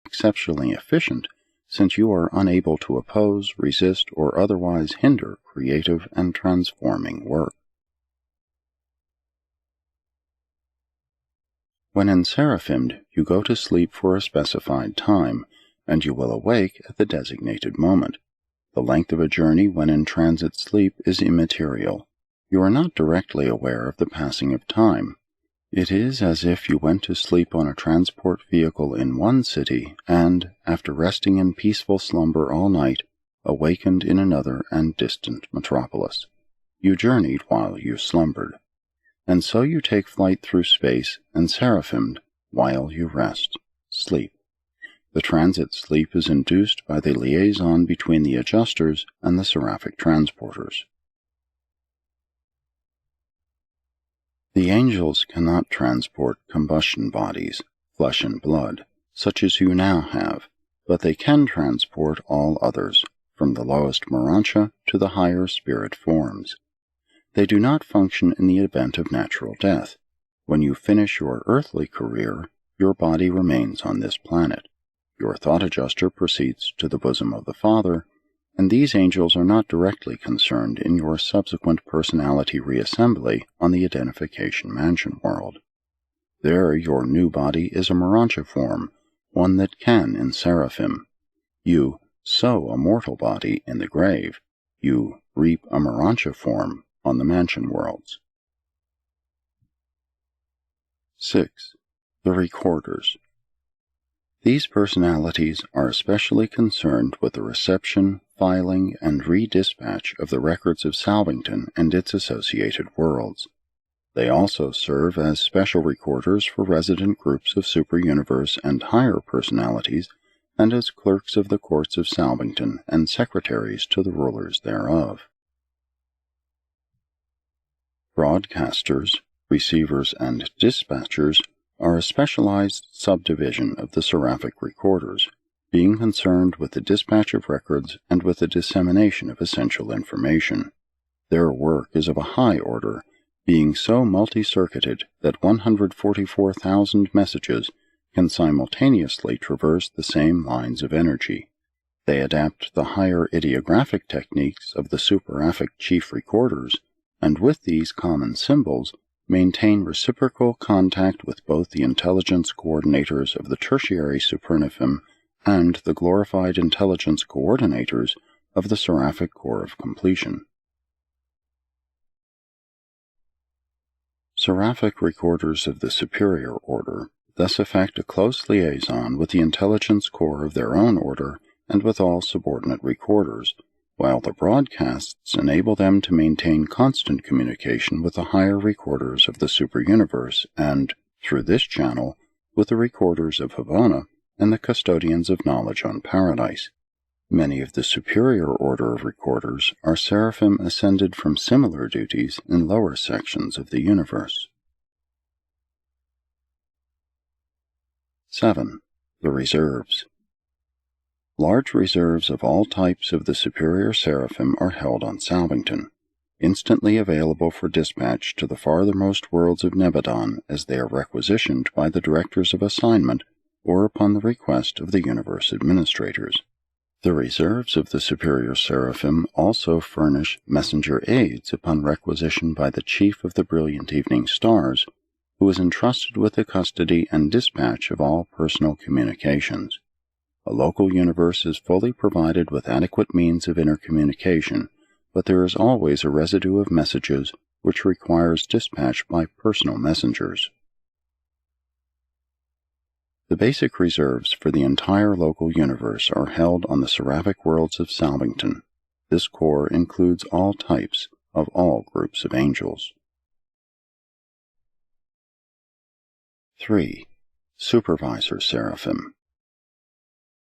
exceptionally efficient, since you are unable to oppose, resist, or otherwise hinder creative and transforming work. When in Seraphim, you go to sleep for a specified time, and you will awake at the designated moment. The length of a journey when in transit sleep is immaterial. You are not directly aware of the passing of time. It is as if you went to sleep on a transport vehicle in one city and, after resting in peaceful slumber all night, awakened in another and distant metropolis. You journeyed while you slumbered. And so you take flight through space and seraphimed while you rest, sleep. The transit sleep is induced by the liaison between the adjusters and the seraphic transporters. The angels cannot transport combustion bodies, flesh and blood, such as you now have, but they can transport all others, from the lowest Urantia to the higher spirit forms. They do not function in the event of natural death. When you finish your earthly career, your body remains on this planet. Your thought adjuster proceeds to the bosom of the Father, and these angels are not directly concerned in your subsequent personality reassembly on the identification mansion world. There your new body is a Urantia form, one that can in Seraphim. You sow a mortal body in the grave. You reap a Urantia form on the mansion worlds. 6. The Recorders. These personalities are especially concerned with the reception, filing, and redispatch of the records of Salvington and its associated worlds. They also serve as special recorders for resident groups of superuniverse and higher personalities, and as clerks of the courts of Salvington and secretaries to the rulers thereof. Broadcasters, receivers, and dispatchers are a specialized subdivision of the seraphic recorders, being concerned with the dispatch of records and with the dissemination of essential information. Their work is of a high order, being so multi-circuited that 144,000 messages can simultaneously traverse the same lines of energy. They adapt the higher ideographic techniques of the superaphic chief recorders, and with these common symbols, maintain reciprocal contact with both the intelligence coordinators of the tertiary supernifim and the glorified intelligence coordinators of the seraphic core of completion. Seraphic recorders of the superior order thus effect a close liaison with the intelligence core of their own order and with all subordinate recorders, while the broadcasts enable them to maintain constant communication with the higher recorders of the superuniverse and, through this channel, with the recorders of Havana and the custodians of knowledge on Paradise. Many of the superior order of recorders are seraphim ascended from similar duties in lower sections of the universe. 7. The Reserves. Large reserves of all types of the superior seraphim are held on Salvington, instantly available for dispatch to the farthermost worlds of Nebadon as they are requisitioned by the directors of assignment or upon the request of the universe administrators. The reserves of the superior seraphim also furnish messenger aids upon requisition by the chief of the brilliant evening stars, who is entrusted with the custody and dispatch of all personal communications. A local universe is fully provided with adequate means of intercommunication, but there is always a residue of messages which requires dispatch by personal messengers. The basic reserves for the entire local universe are held on the seraphic worlds of Salvington. This core includes all types of all groups of angels. 3. Supervisor Seraphim.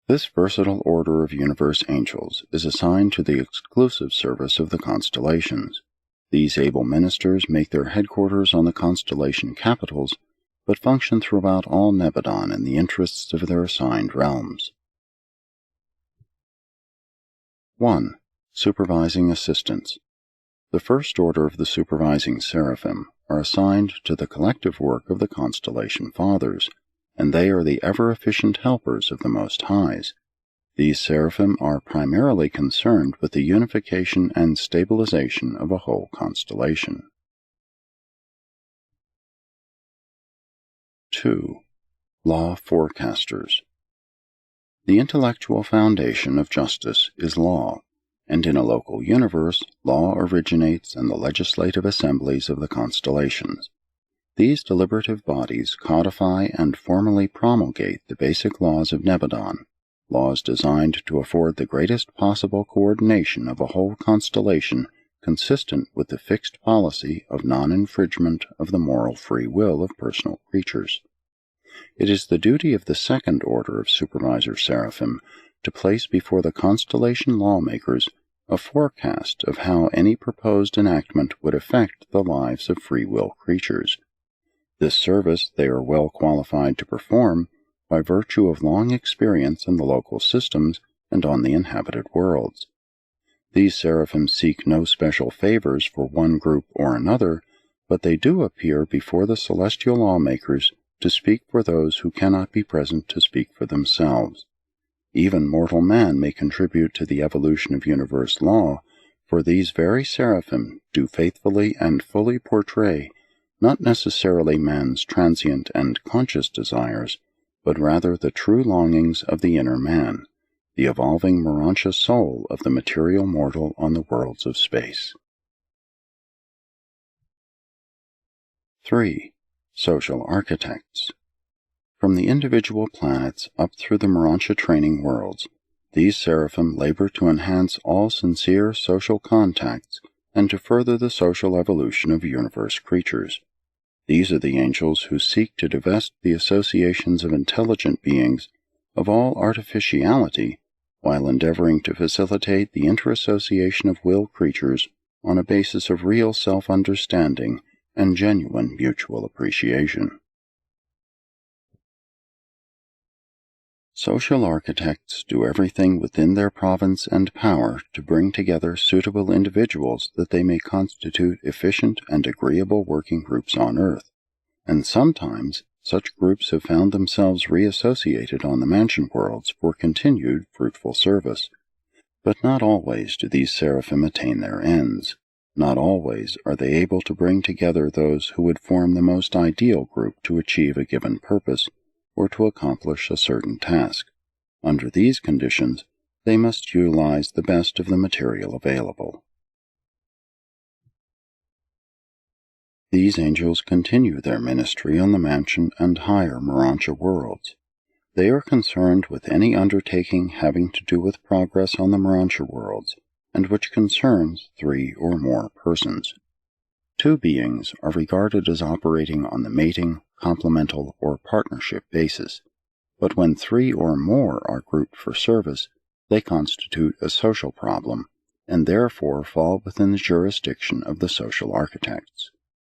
This versatile order of universe angels is assigned to the exclusive service of the constellations. These able ministers make their headquarters on the constellation capitals, but function throughout all Nebadon in the interests of their assigned realms. 1. Supervising Assistants. The first order of the supervising seraphim are assigned to the collective work of the constellation fathers, and they are the ever-efficient helpers of the Most Highs. These seraphim are primarily concerned with the unification and stabilization of a whole constellation. 2. Law Forecasters. The intellectual foundation of justice is law, and in a local universe, law originates in the legislative assemblies of the constellations. These deliberative bodies codify and formally promulgate the basic laws of Nebadon, laws designed to afford the greatest possible coordination of a whole constellation consistent with the fixed policy of non-infringement of the moral free will of personal creatures. It is the duty of the second order of supervisor seraphim to place before the constellation lawmakers a forecast of how any proposed enactment would affect the lives of free will creatures. This service they are well qualified to perform by virtue of long experience in the local systems and on the inhabited worlds. These seraphim seek no special favors for one group or another, but they do appear before the celestial lawmakers to speak for those who cannot be present to speak for themselves. Even mortal man may contribute to the evolution of universe law, for these very seraphim do faithfully and fully portray not necessarily man's transient and conscious desires, but rather the true longings of the inner man, the evolving Urantia soul of the material mortal on the worlds of space. 3. Social Architects. From the individual planets up through the Urantia training worlds, these seraphim labor to enhance all sincere social contacts and to further the social evolution of universe creatures. These are the angels who seek to divest the associations of intelligent beings of all artificiality while endeavoring to facilitate the interassociation of will creatures on a basis of real self-understanding and genuine mutual appreciation. Social architects do everything within their province and power to bring together suitable individuals that they may constitute efficient and agreeable working groups on Earth, and sometimes such groups have found themselves reassociated on the mansion worlds for continued fruitful service. But not always do these seraphim attain their ends. Not always are they able to bring together those who would form the most ideal group to achieve a given purpose, or to accomplish a certain task. Under these conditions, they must utilize the best of the material available. These angels continue their ministry on the mansion and higher Urantia worlds. They are concerned with any undertaking having to do with progress on the Urantia worlds, and which concerns 3 or more persons. 2 beings are regarded as operating on the mating, complemental, or partnership basis, but when 3 or more are grouped for service, they constitute a social problem, and therefore fall within the jurisdiction of the social architects.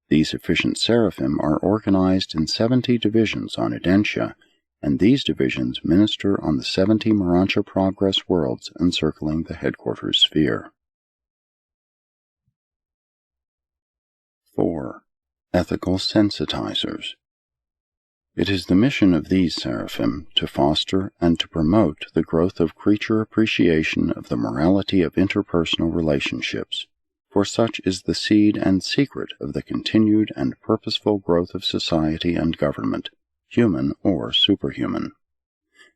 These efficient seraphim are organized in 70 divisions on Urantia, and these divisions minister on the 70 Urantia progress worlds encircling the headquarters sphere. 4. Ethical Sensitizers. It is the mission of these seraphim to foster and to promote the growth of creature appreciation of the morality of interpersonal relationships, for such is the seed and secret of the continued and purposeful growth of society and government, human or superhuman.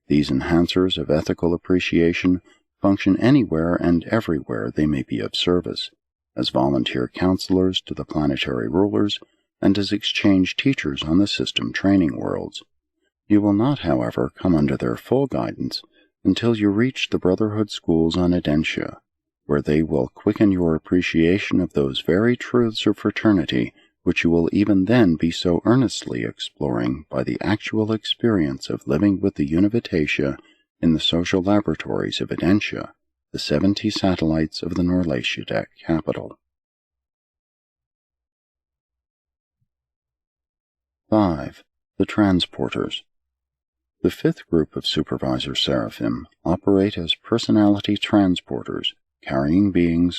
These enhancers of ethical appreciation function anywhere and everywhere they may be of service, as volunteer counselors to the planetary rulers, and as exchange teachers on the system training worlds. You will not, however, come under their full guidance until you reach the Brotherhood schools on Urantia, where they will quicken your appreciation of those very truths of fraternity which you will even then be so earnestly exploring by the actual experience of living with the Univitatia in the social laboratories of Urantia, the 70 satellites of the Norlaciadec capital. 5. The Transporters. The 5th group of supervisor seraphim operate as personality transporters, carrying beings